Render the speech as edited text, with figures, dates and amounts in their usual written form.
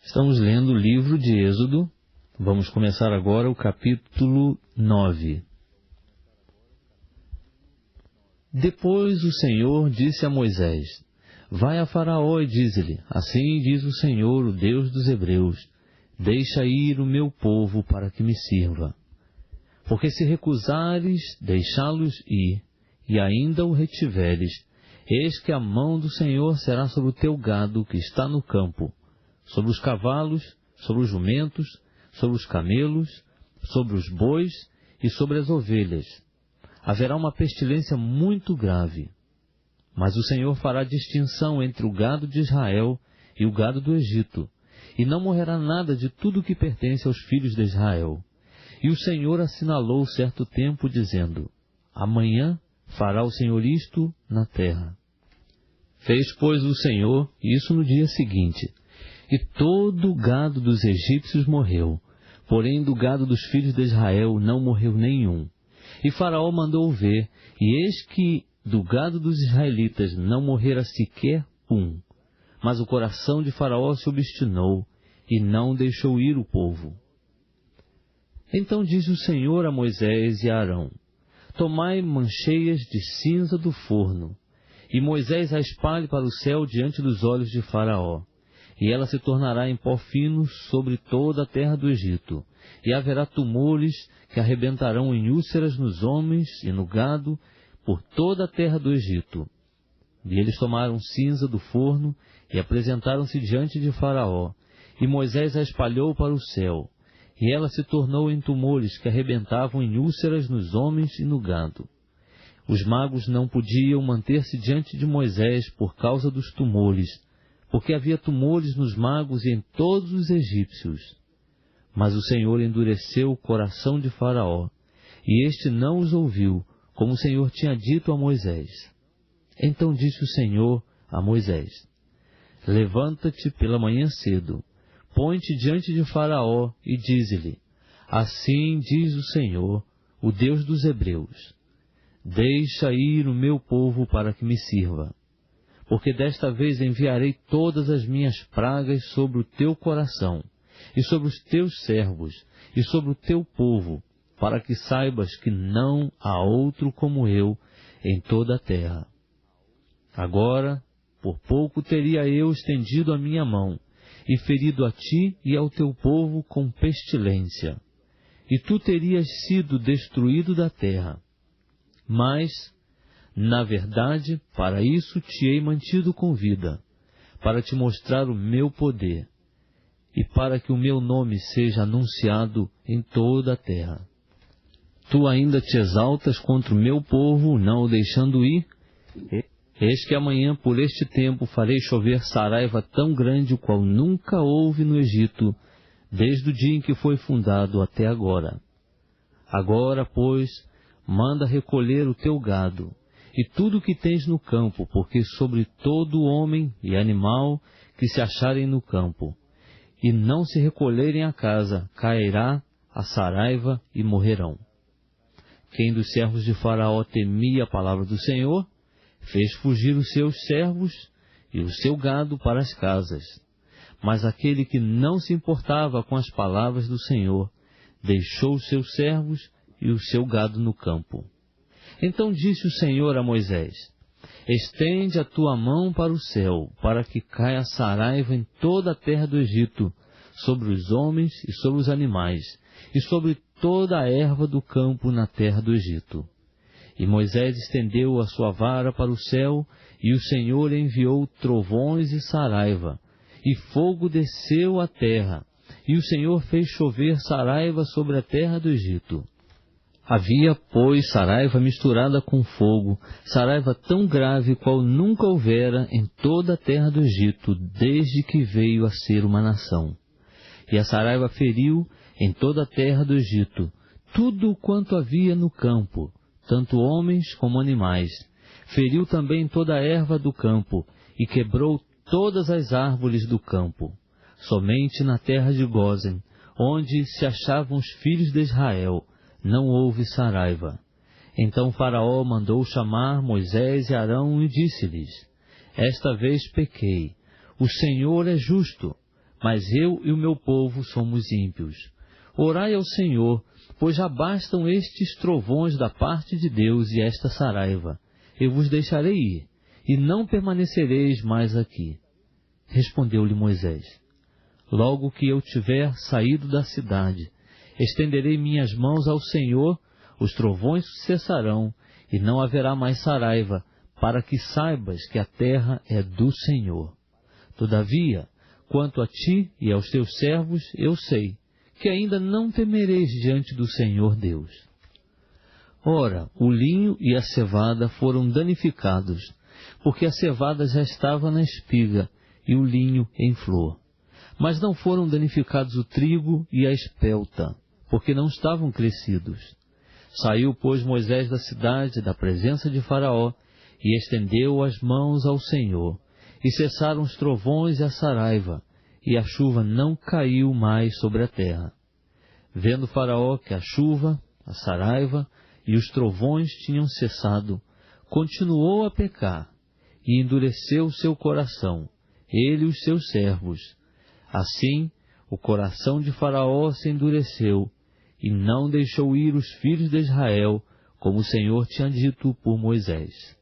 Estamos lendo o livro de Êxodo. Vamos começar agora o capítulo 9. Depois o Senhor disse a Moisés: Vai a Faraó e dize-lhe: Assim diz o Senhor, o Deus dos Hebreus: Deixa ir o meu povo para que me sirva. Porque se recusares deixá-los ir, e ainda o retiveres, eis que a mão do Senhor será sobre o teu gado que está no campo, sobre os cavalos, sobre os jumentos, sobre os camelos, sobre os bois e sobre as ovelhas. Haverá uma pestilência muito grave. Mas o Senhor fará distinção entre o gado de Israel e o gado do Egito, e não morrerá nada de tudo que pertence aos filhos de Israel. E o Senhor assinalou certo tempo, dizendo: Amanhã fará o Senhor isto na terra. Fez, pois, o Senhor isso no dia seguinte, e todo o gado dos egípcios morreu, porém do gado dos filhos de Israel não morreu nenhum. E Faraó mandou ver, e eis que do gado dos israelitas não morrera sequer um. Mas o coração de Faraó se obstinou, e não deixou ir o povo. Então disse o Senhor a Moisés e a Arão: Tomai mancheias de cinza do forno, e Moisés a espalhe para o céu diante dos olhos de Faraó. E ela se tornará em pó fino sobre toda a terra do Egito, e haverá tumores que arrebentarão em úlceras nos homens e no gado por toda a terra do Egito. E eles tomaram cinza do forno e apresentaram-se diante de Faraó, e Moisés a espalhou para o céu, e ela se tornou em tumores que arrebentavam em úlceras nos homens e no gado. Os magos não podiam manter-se diante de Moisés por causa dos tumores, porque havia tumores nos magos e em todos os egípcios. Mas o Senhor endureceu o coração de Faraó, e este não os ouviu, como o Senhor tinha dito a Moisés. Então disse o Senhor a Moisés: Levanta-te pela manhã cedo, põe-te diante de Faraó e dize-lhe: Assim diz o Senhor, o Deus dos Hebreus: Deixa ir o meu povo para que me sirva. Porque desta vez enviarei todas as minhas pragas sobre o teu coração, e sobre os teus servos, e sobre o teu povo, para que saibas que não há outro como eu em toda a terra. Agora, por pouco teria eu estendido a minha mão, e ferido a ti e ao teu povo com pestilência, e tu terias sido destruído da terra. Mas, na verdade, para isso te hei mantido com vida, para te mostrar o meu poder, e para que o meu nome seja anunciado em toda a terra. Tu ainda te exaltas contra o meu povo, não o deixando ir? Eis que amanhã, por este tempo, farei chover saraiva tão grande, o qual nunca houve no Egito, desde o dia em que foi fundado até agora. Agora, pois, manda recolher o teu gado, e tudo o que tens no campo, porque sobre todo homem e animal que se acharem no campo, e não se recolherem à casa, cairá a saraiva e morrerão. Quem dos servos de Faraó temia a palavra do Senhor, fez fugir os seus servos e o seu gado para as casas. Mas aquele que não se importava com as palavras do Senhor, deixou os seus servos e o seu gado no campo. Então disse o Senhor a Moisés: Estende a tua mão para o céu, para que caia saraiva em toda a terra do Egito, sobre os homens e sobre os animais, e sobre toda a erva do campo na terra do Egito. E Moisés estendeu a sua vara para o céu, e o Senhor enviou trovões e saraiva, e fogo desceu à terra, e o Senhor fez chover saraiva sobre a terra do Egito. Havia, pois, saraiva misturada com fogo, saraiva tão grave qual nunca houvera em toda a terra do Egito, desde que veio a ser uma nação. E a saraiva feriu em toda a terra do Egito tudo quanto havia no campo, tanto homens como animais. Feriu também toda a erva do campo, e quebrou todas as árvores do campo. Somente na terra de Gósen, onde se achavam os filhos de Israel, não houve saraiva. Então Faraó mandou chamar Moisés e Arão e disse-lhes: Esta vez pequei. O Senhor é justo. mas eu e o meu povo somos ímpios. Orai ao Senhor, pois já bastam estes trovões da parte de Deus e esta saraiva. Eu vos deixarei ir, e não permanecereis mais aqui. Respondeu-lhe Moisés: Logo que eu tiver saído da cidade, estenderei minhas mãos ao Senhor, os trovões cessarão, e não haverá mais saraiva, para que saibas que a terra é do Senhor. Todavia, quanto a ti e aos teus servos, eu sei que ainda não temereis diante do Senhor Deus. Ora, o linho e a cevada foram danificados, porque a cevada já estava na espiga e o linho em flor. Mas não foram danificados o trigo e a espelta, porque não estavam crescidos. Saiu, pois, Moisés da cidade, da presença de Faraó, e estendeu as mãos ao Senhor, e cessaram os trovões e a saraiva, e a chuva não caiu mais sobre a terra. Vendo Faraó que a chuva, a saraiva e os trovões tinham cessado, continuou a pecar, e endureceu o seu coração, ele e os seus servos. Assim, o coração de Faraó se endureceu, e não deixou ir os filhos de Israel, como o Senhor tinha dito por Moisés.